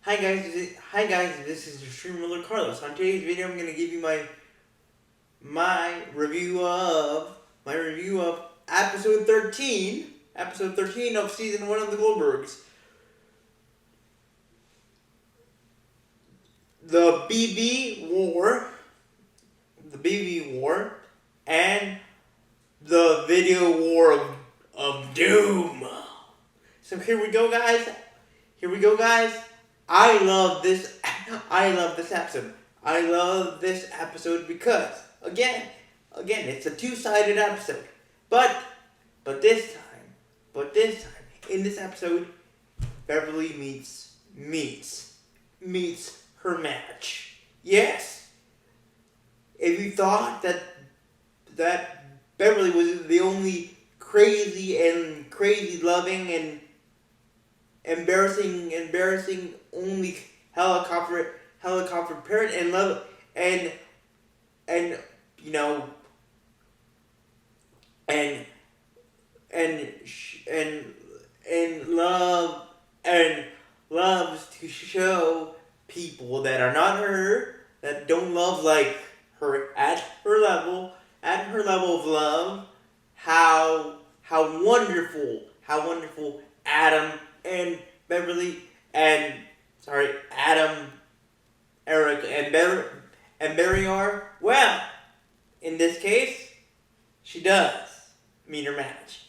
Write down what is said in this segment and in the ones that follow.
Hi guys, this is your streamer Carlos. On today's video, I'm gonna give you my review of episode 13 of season 1 of the Goldbergs, the BB War, and the Video War of Doom. So here we go, guys. I love this episode. I love this episode because again, it's a two-sided episode. But this time, in this episode, Beverly meets her match. Yes. If you thought that Beverly was the only crazy loving and embarrassing only helicopter parent and love and you know and love and loves to show people that are not her, that don't love like her at her level of love, how wonderful Adam and Beverly Adam, Eric, and Barry are. Well, in this case, she does meet her match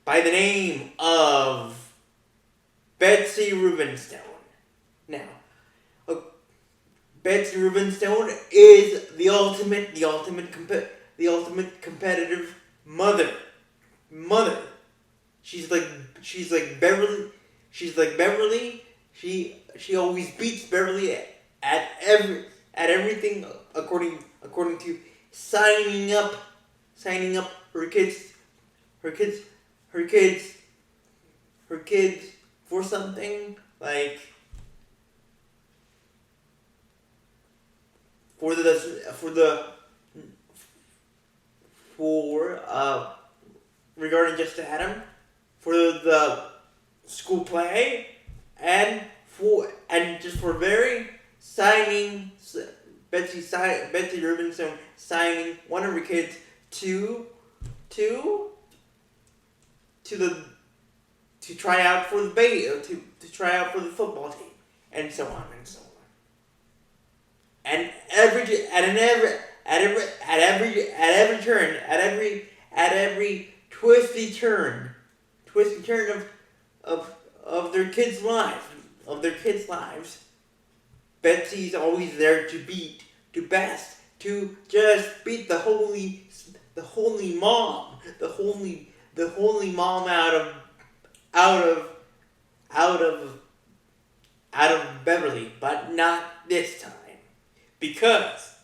by the name of Betsy Rubenstone. Now, Betsy Rubenstone is the ultimate competitive mother. She's like Beverly. She always beats Beverly at everything according to signing up her kids for something like regarding just Adam for the school play and just for signing Betsy Rubenstone signing one of her kids to try out for to try out for the football team, and so on. And every twisty turn of their kids' lives, Betsy's always there to just beat the holy mom out of Beverly, but not this time. Because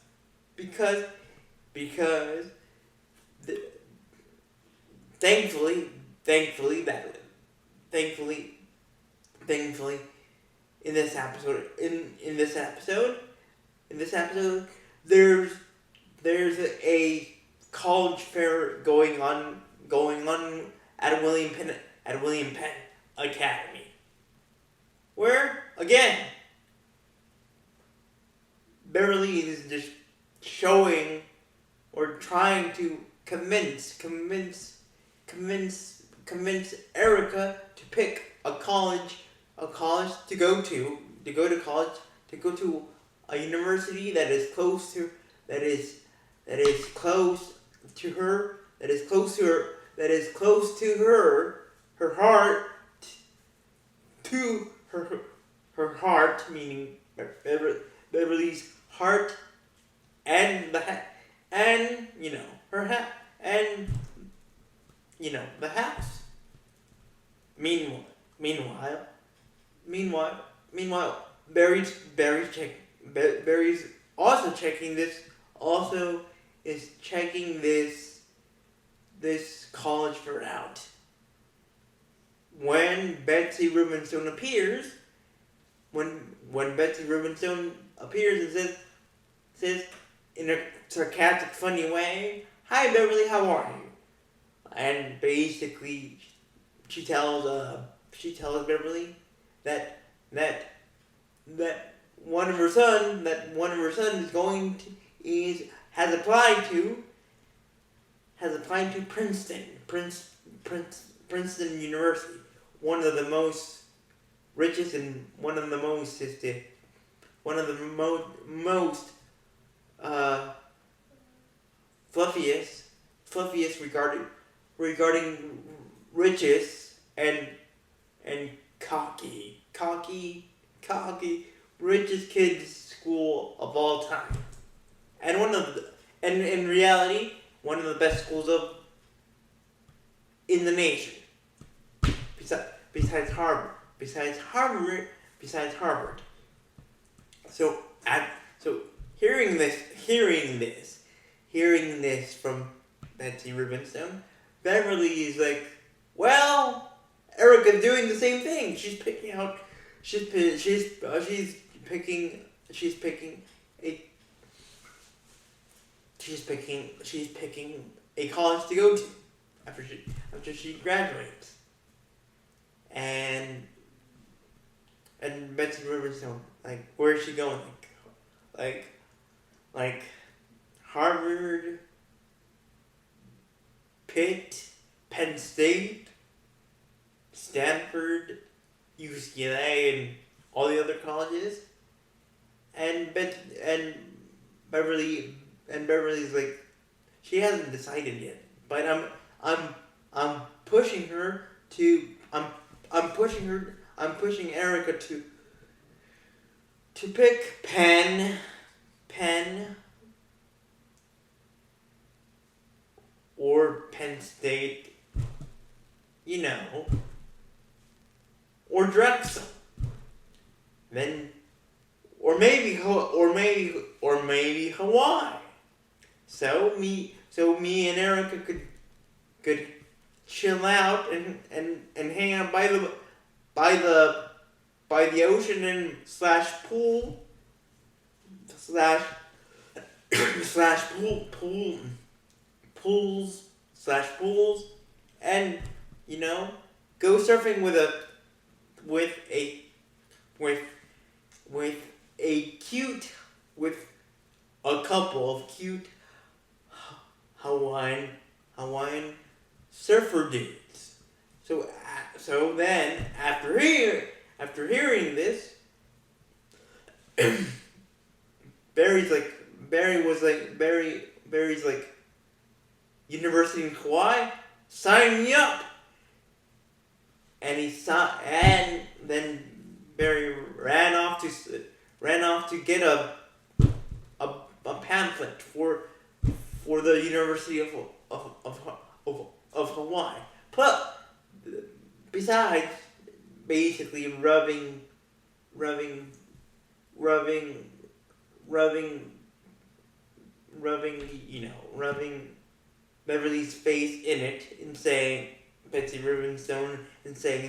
thankfully in this episode there's a college fair going on at William Penn Academy, where again Beverly is just showing or trying to convince Erica to pick a college to go to a university that is close to her heart, meaning Beverly's heart, and the house. Meanwhile, Barry's also checking this college fair out. When Betsy Rubenstone appears, and says in a sarcastic, funny way, "Hi Beverly, how are you?" And basically, she tells Beverly that that one of her sons has applied to Princeton University, one of the most richest and one of the most fluffiest regarding riches and cocky richest kids school of all time, and in reality one of the best schools in the nation, besides Harvard. So hearing this from Betsy Rubenstone, Beverly is like, well, Erica's doing the same thing. She's picking a college to go to after she graduates. And Betsy Rubenstone, like, where is she going? Like Harvard, Pitt, Penn State, Stanford, UCLA, and all the other colleges. And Beverly's like, she hasn't decided yet, but I'm pushing her to I'm pushing Erica to pick Penn or Penn State, or Drexel. Then or maybe Hawaii. So me and Erica could chill out and hang out by the ocean and /pool pools and go surfing with a couple of cute Hawaiian surfer dudes. So then after hearing this, Barry's like, University in Hawaii, sign me up. And then Barry ran off to get a pamphlet for the University of Hawaii. Plus, besides basically rubbing Beverly's face in it, and saying, Betsy Rubenstone, and saying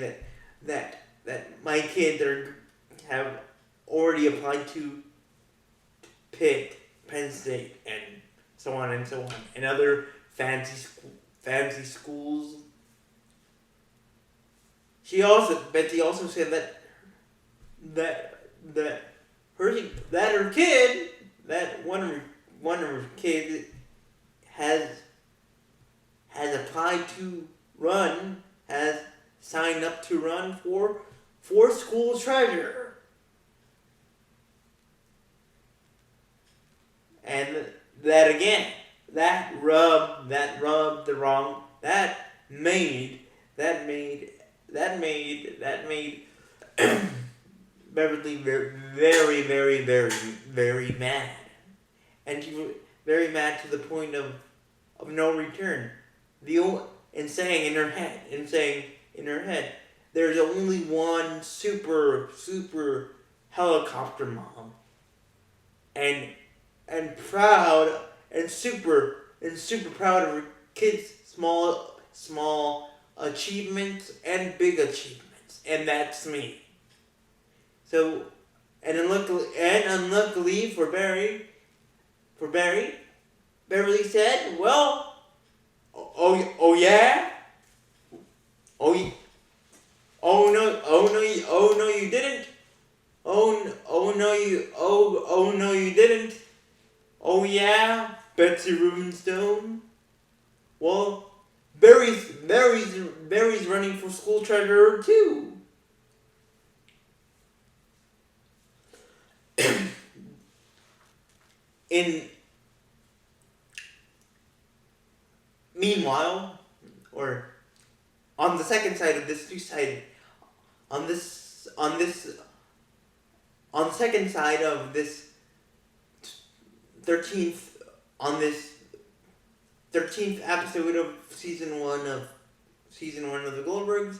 that my kids have already applied to Pitt, Penn State, and so on, and other fancy schools. Betsy also said that her kid, that one of her kids has applied to run, has signed up to run for school treasurer. And that again, that made Beverly very, very, very, very mad. And she was very mad to the point of no return. And saying in her head, there's only one super helicopter mom. And proud and super proud of her kids' small achievements and big achievements, and that's me. So, and unluckily for Barry, Beverly said, "Well, oh yeah, oh no, you didn't, oh no you didn't. Oh yeah, Betsy Rubenstone. Well, Barry's running for school treasurer too. In Meanwhile, or on the second side of this two-sided, on the second side of this 13th, on this 13th episode of season one of the Goldbergs,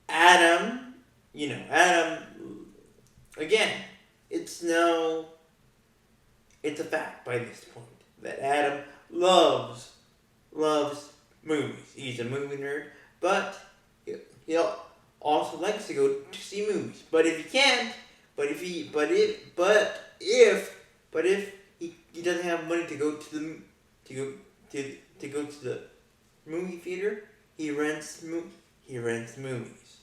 Adam, again, it's a fact by this point that Adam loves movies. He's a movie nerd, but he also likes to go to see movies. But if he can't, if he doesn't have money to go to the movie theater, he rents movies. He rents movies.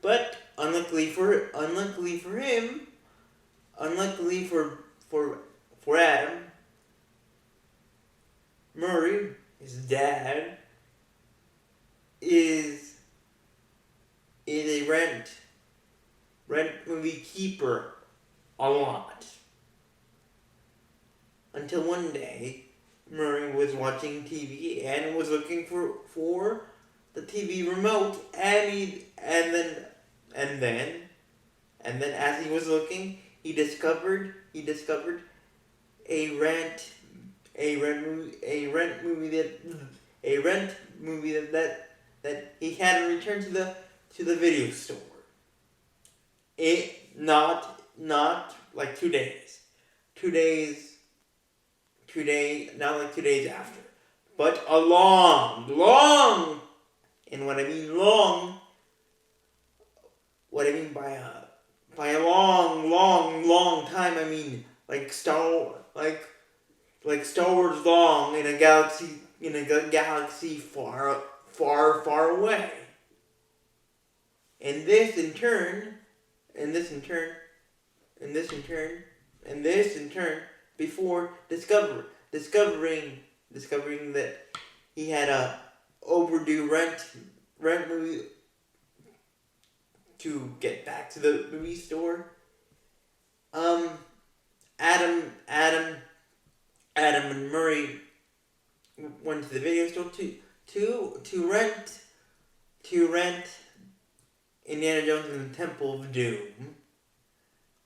But unluckily for him, unluckily for Adam, Murray, his dad, is a rent movie keeper a lot. Until one day, Murray was watching TV and was looking for the TV remote, and then as he was looking, he discovered a rent movie that he had to return to the video store. It not like 2 days. 2 days, not like 2 days after, but a long, and what I mean by a long time, I mean like Star Wars long in a galaxy far away. And this in turn, before discovering that he had a overdue rent movie to get back to the movie store. Adam and Murray went to the video store to rent Indiana Jones and the Temple of Doom.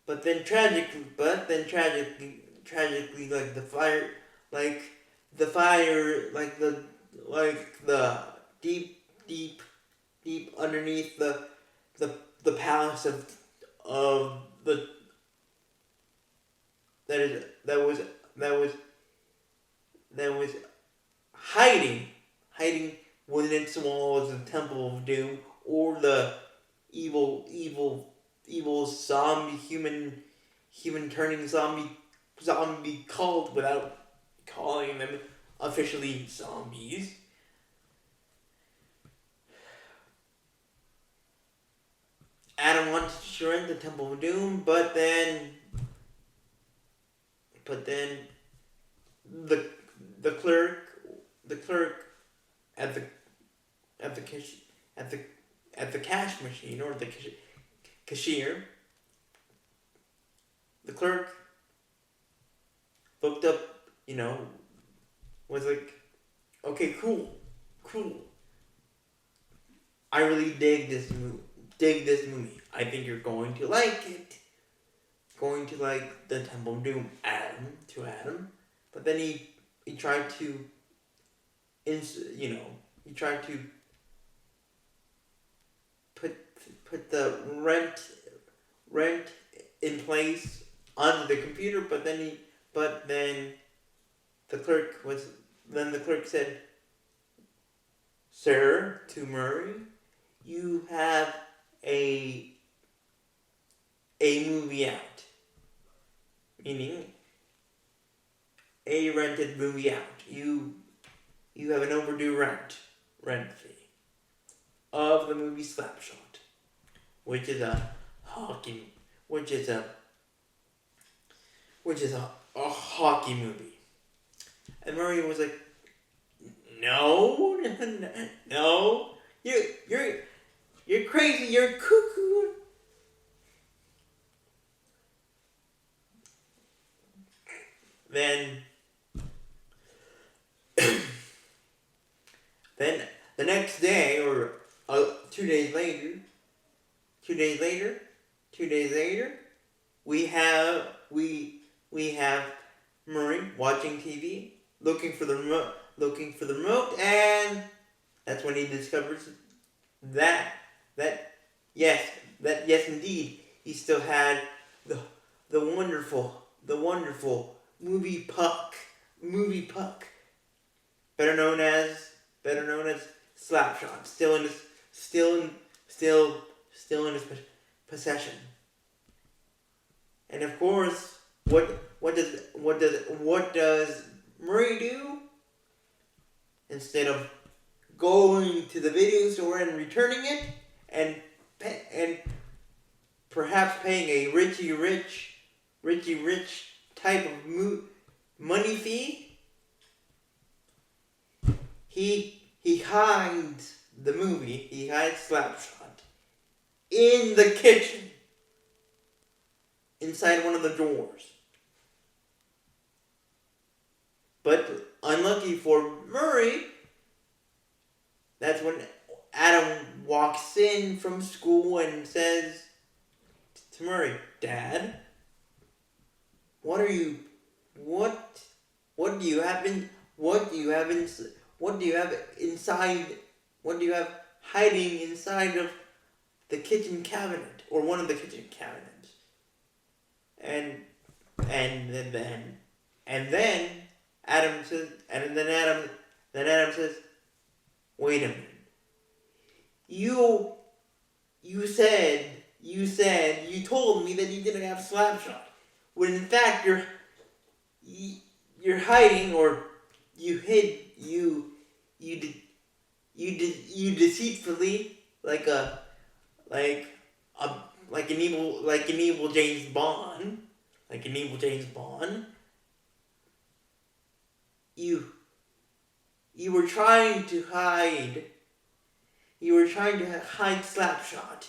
But then tragically, like the deep underneath the palace of the that was hiding within its walls the Temple of Doom, or the evil zombie human turning zombie cult, without calling them officially zombies. Adam wanted to rent the Temple of Doom, but then the clerk at the cash machine, or the cashier, the clerk looked up, was like, okay, cool. I really dig this movie. I think you're going to like it. Going to like the Temple of Doom, Adam. But then he tried to, put the rent in place on the computer, but then the clerk said, "Sir," to Murray, "you have a movie out." Meaning a rented movie out. You have an overdue rent fee of the movie Slapshot. which is a hockey, which is a hockey movie. And Murray was like, no, no, you're crazy, you're cuckoo. Then the next day, or 2 days later, we have Murray watching TV, looking for the remote, and that's when he discovers that yes indeed, he still had the wonderful movie puck, better known as Slapshot, still in his possession. And of course, what does Murray do? Instead of going to the video store and returning it, and perhaps paying a Richie Rich type of money fee, he hides the movie. He hides Slapshot in the kitchen, inside one of the drawers. But unlucky for Murray, that's when Adam walks in from school and says to Murray, "Dad, what do you have hiding inside of the kitchen cabinet, or one of the kitchen cabinets?" And then Adam says, "Wait a minute. You told me that you didn't have Slapshot, when in fact you're hiding, or you deceitfully, like an evil James Bond, you were trying to hide Slapshot,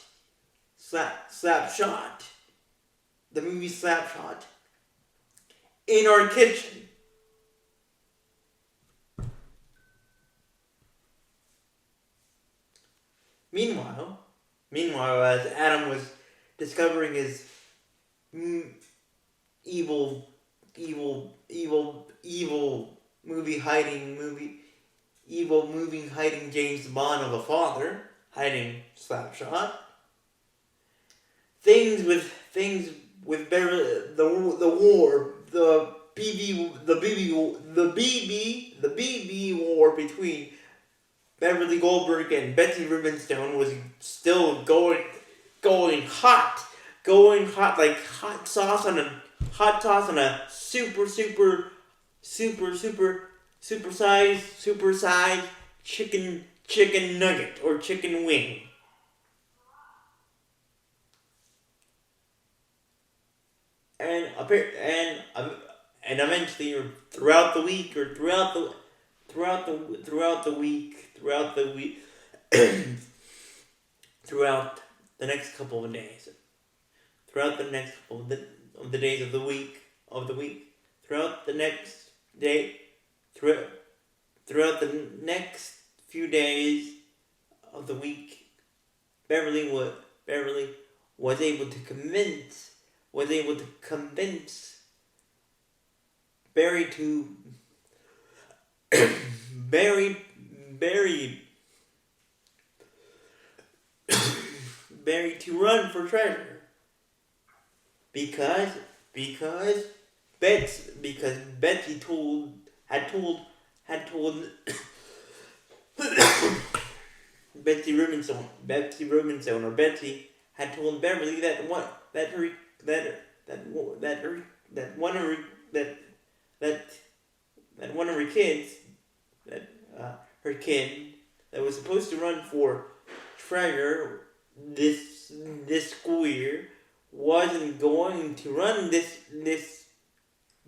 the movie Slapshot, in our kitchen." Meanwhile, as Adam was discovering his evil movie hiding James Bond of a father, hiding Slapshot, things with the war, the BB war between Beverly Goldberg and Betsy Rubenstone was still going hot like hot sauce on a super sized chicken nugget or chicken wing. And eventually, or throughout the week, throughout the next couple of days, throughout the next couple of the days of the week, throughout the next day, throughout the next few days of the week, Beverly was able to convince Barry to run for treasurer, because Betsy had told Betsy Rubenstone, or Betsy had told Beverly that one of her kids, her kid that was supposed to run for treasurer this school year wasn't going to run this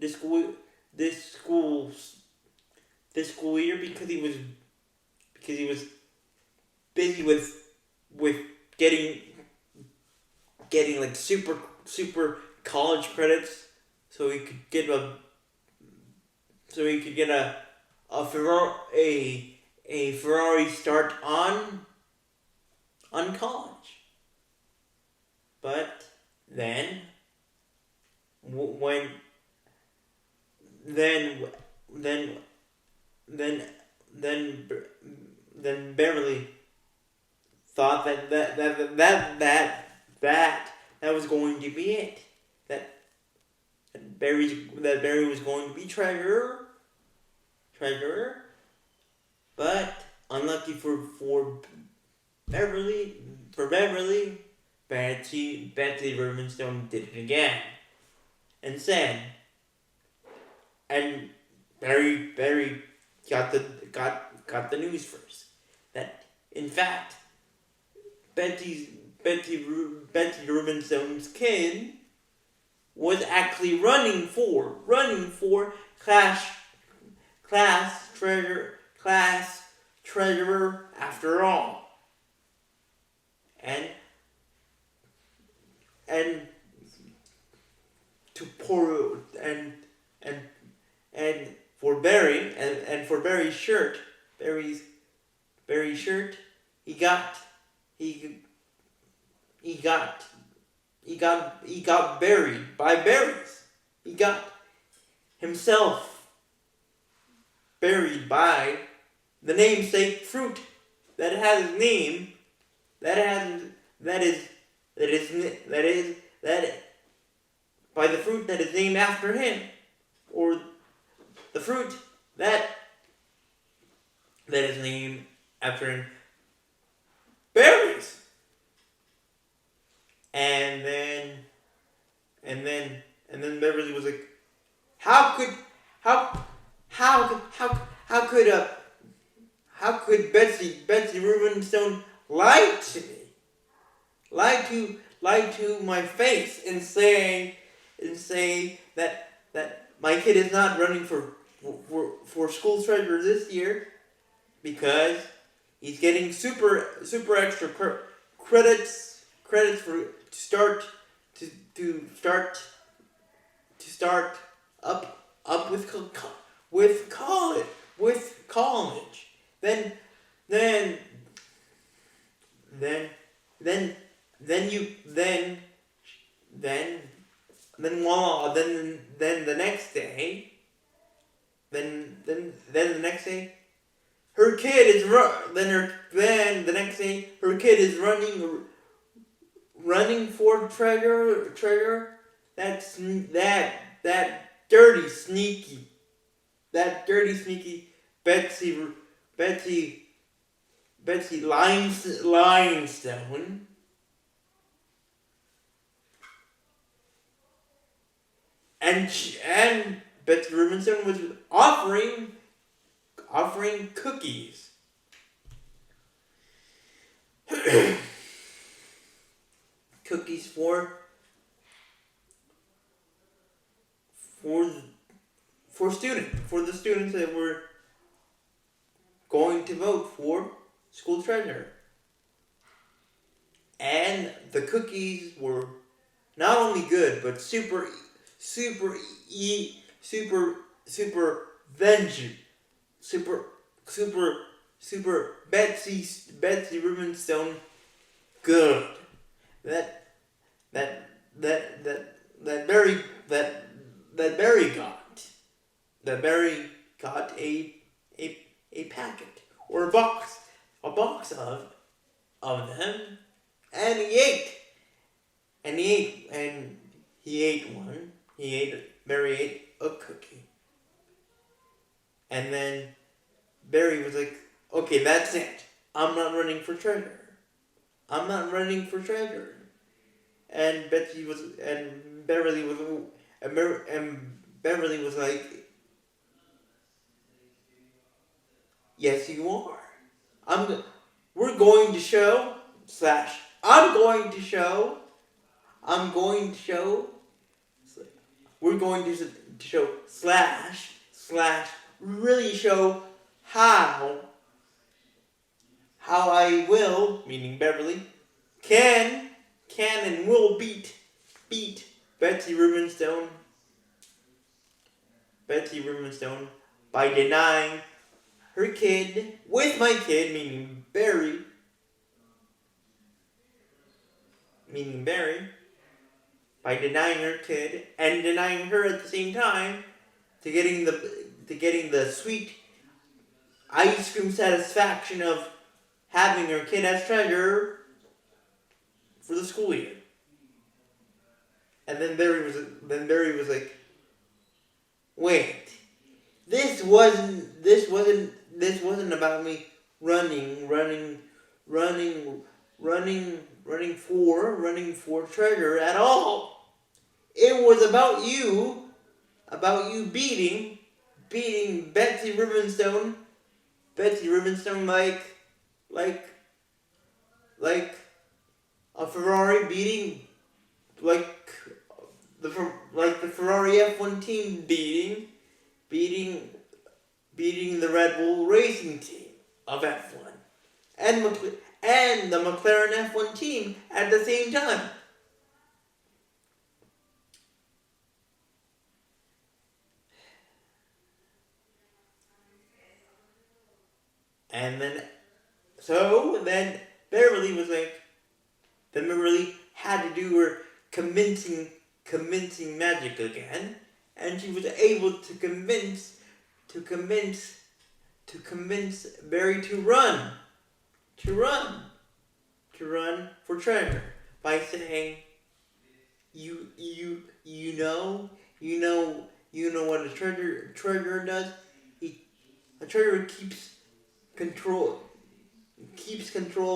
school this school this school year because he was busy with getting like super college credits so he could get a Ferrari start on college. But then when then then then Beverly thought that was going to be it. That Barry was going to be treasurer. But unlucky for Beverly, Betsy Rubenstone did it again, and said, and Barry got the news first that in fact Betsy Rubenstone's kid was actually running for class treasurer after all. And to pour and for Barry and for Barry's shirt, he got buried by berries. He got himself buried by the namesake fruit that has his name, by the fruit that is named after him, or the fruit that is named after him, berries. And then Beverly was like, how could Betsy Rubenstone lie to me, lie to my face, and say that my kid is not running for school treasurer this year because he's getting super extra credits for to start up with college. Then the next day, her kid is running for treasurer. That dirty sneaky Betsy Limestone. And Betsy Rubenstone was offering cookies. Cookies for the students that were going to vote for school treasurer. And the cookies were not only good, but super Betsy Rubenstone good. That Barry got a packet or a box of them, and Barry ate a cookie, and then Barry was like, okay, that's it. I'm not running for treasurer. And Beverly was like, yes, you are. We're going to show / I'm going to show. We're going to show slash really show how I will, meaning Beverly, can and will beat Betsy Rubenstone by denying her kid with my kid, meaning Barry, by denying her kid and denying her at the same time to getting the sweet ice cream satisfaction of having her kid as treasurer for the school year. And then Barry was like, wait, this wasn't about me running for treasurer at all. It was about you beating Betsy Rubenstone like a Ferrari beating like the Ferrari F1 team beating the Red Bull racing team of F1 and the McLaren F1 team at the same time. And then Beverly was like, Beverly had to do her convincing magic again, and she was able to convince Barry to run for treasure by saying, you know what a treasurer does. A treasurer keeps control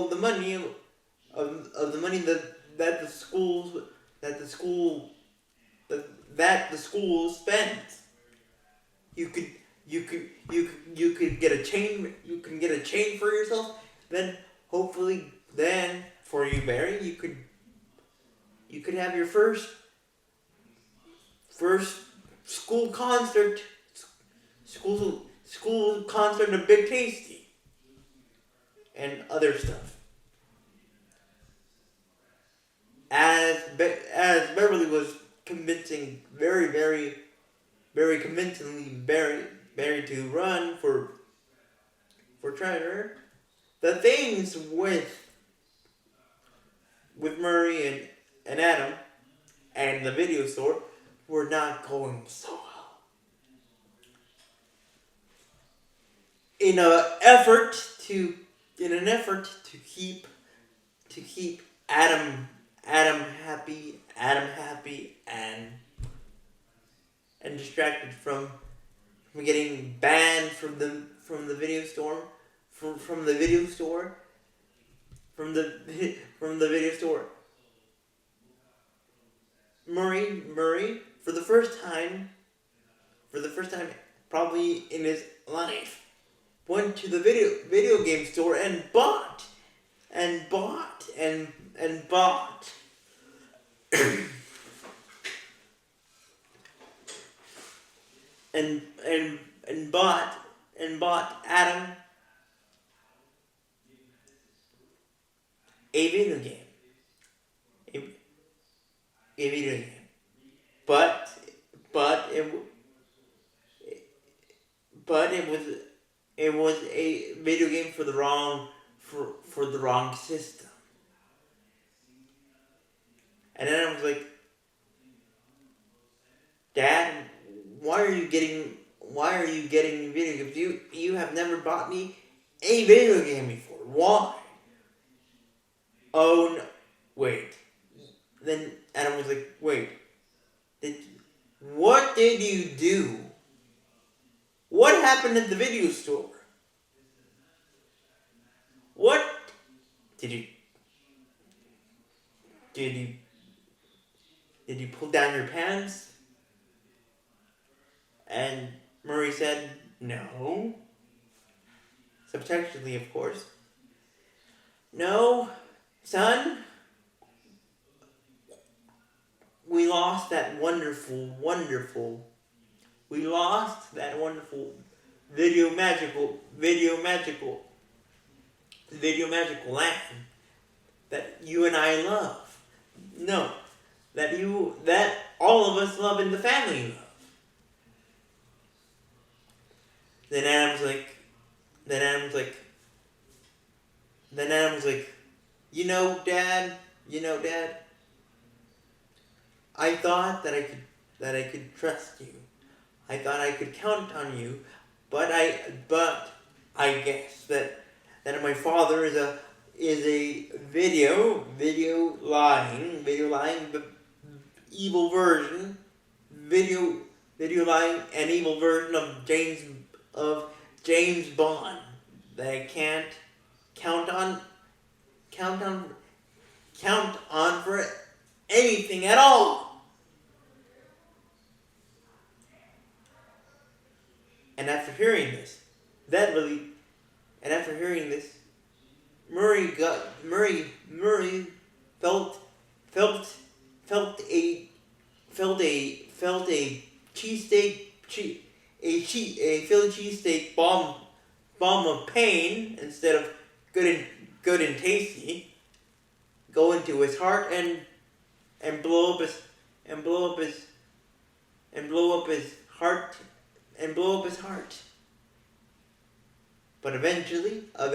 of the money of the money that the school spends. You could get a chain. You can get a chain for yourself. Then hopefully, for you, Barry, you could have your first school concert of Big Tasty and other stuff. As Beverly was convincing very convincingly Barry to run for treasurer, the things with Murray and Adam and the video store were not going so well. In an effort to keep Adam happy and distracted from getting banned from the video store from the video store Murray for the first time probably in his life went to the video game store and bought and bought Adam a video game. But it was a video game for the wrong system. And then I was like, Dad, why are you getting video games? You have never bought me a video game before. Why? Oh no, wait. Then Adam was like, wait. What did you do? What happened at the video store? What did you pull down your pants? And Murray said, no. Subtextually, of course. No, son, lost that wonderful video magical land that you and I love. No, that all of us love and the family love. Then Adam's like, you know, Dad, I thought that I could trust you. I thought I could count on you, but I guess that my father is a video lying, evil version, video lying, an evil version of James Bond that I can't count on for anything at all. And after hearing this, Murray felt a Philly cheesesteak bomb of pain instead of good and tasty go into his heart and blow up his heart. But eventually, the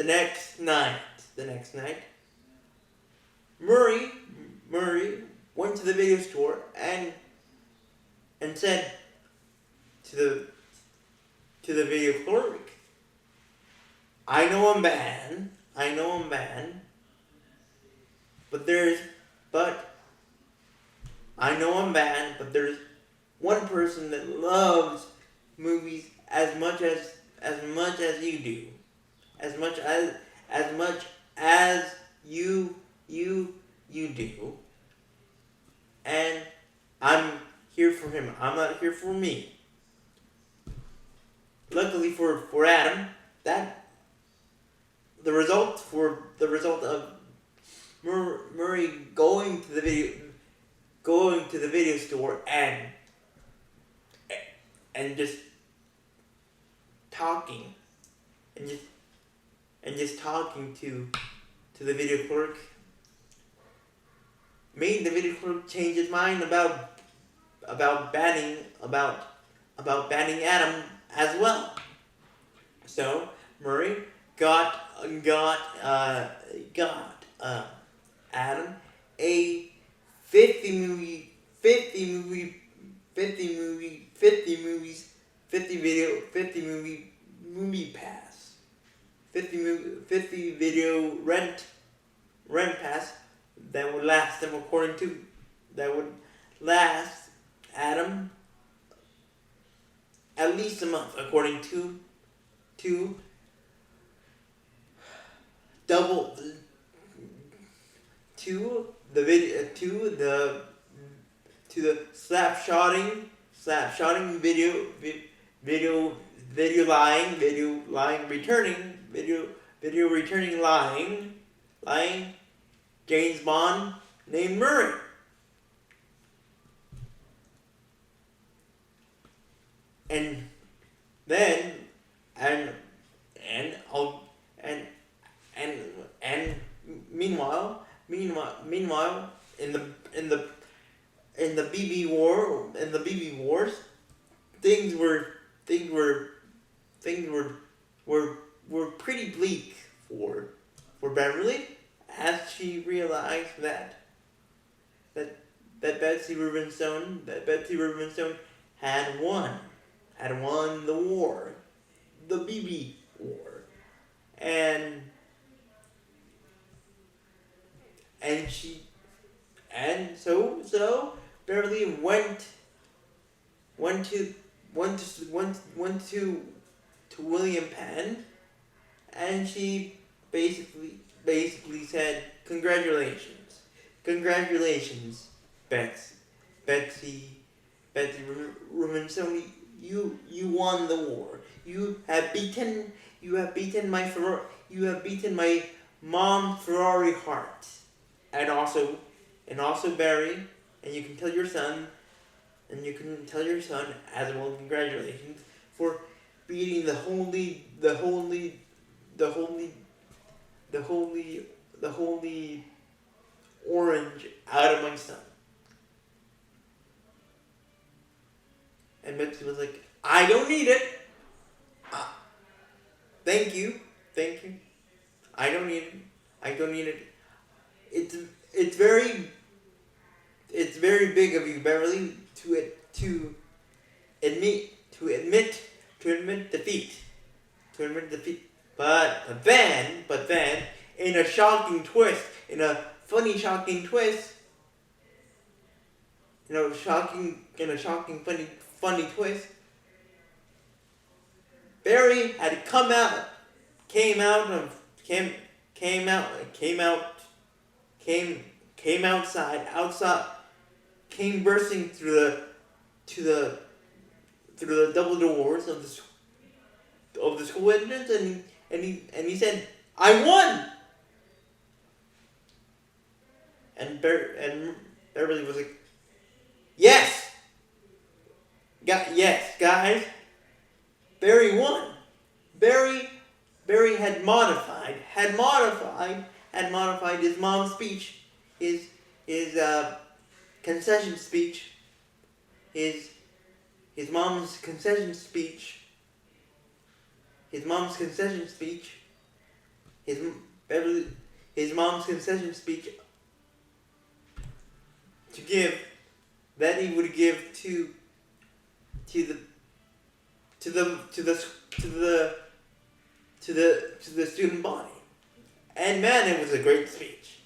next night, Murray went to the video store and said to the video clerk, I know I'm bad, but there's one person that loves movies as much as you do, as much as you do, and I'm here for him. I'm not here for me. Luckily for Adam, that the result of Murray going to the video store and just talking to the video clerk made the video clerk change his mind about banning Adam as well. So Murray got Adam a 50 movie pass, 50 video rent pass that would last Adam at least a month, according to the slapshotting video returning lying James Bond named Murray. And then meanwhile in the BB wars, things were pretty bleak for Beverly, as she realized that Betsy Rubenstone had won the war, the BB war, and so Beverly went to William Penn, and she basically said, congratulations, Betsy Rubenstone, you won the war. You have beaten my you have beaten my mom Ferrari heart. And also Barry, and you can tell your son as well, congratulations for beating the holy orange out of my son. And Betsy was like, I don't need it. Thank you. I don't need it. It's very big of you, Beverly, to admit defeat. But then, in a shocking twist, in a funny shocking twist, funny twist, Barry had came outside, came bursting through the double doors of the school entrance, and he said, I won! And Beverly was like, yes, guys, Barry won. Barry had modified his mom's speech, his concession speech, his mom's concession speech, his mom's concession speech to give, that he would give to the student body. And man, it was a great speech.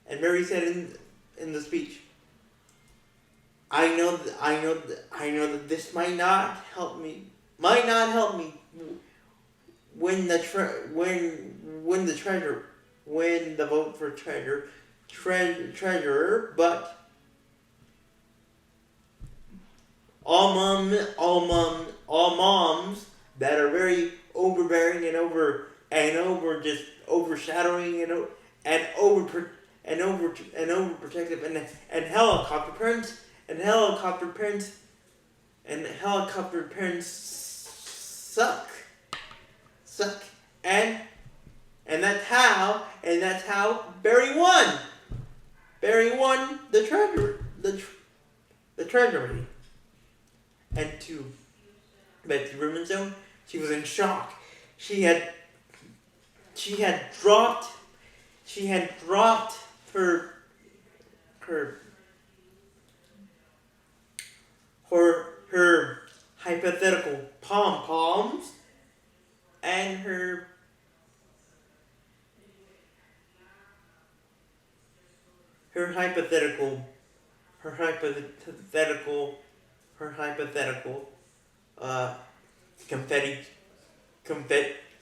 And Mary said in the speech, I know that this might not help me win the vote for treasurer, but all moms that are very overbearing and overshadowing and overprotective and helicopter parents suck. And that's how Barry won. Barry won the treasury. And to Betsy Ribbonstone, she was in shock. She had dropped her hypothetical pom-poms and her hypothetical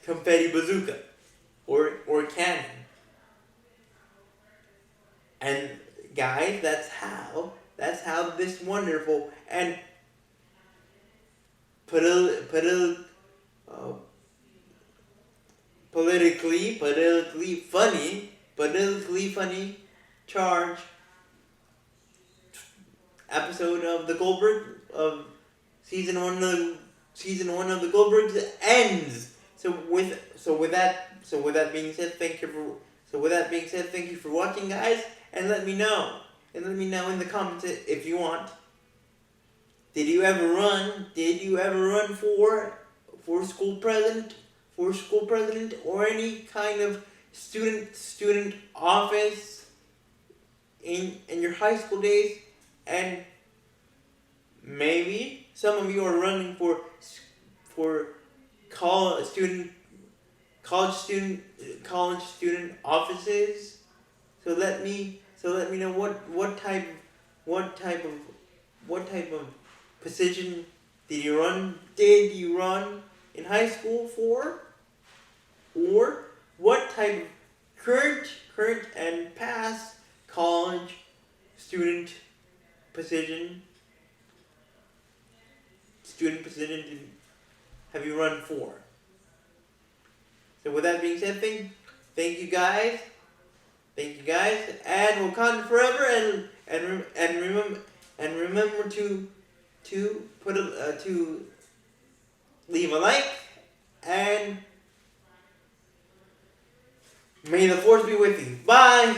confetti bazooka or cannon. And guys, that's how this wonderful and politically funny charge episode of the Goldberg of season one of the Goldbergs ends. So with that being said, thank you for watching, guys, and let me know in the comments if you want. Did you ever run for school president or any kind of student office in your high school days? And maybe some of you are running for college student offices. So let me know what type of position did you run in high school for, or what type of current and past college student position have you run for? So with that being said, thank you guys. Thank you guys, and Wakanda forever, and remember to put to leave a like, and may the force be with you. Bye.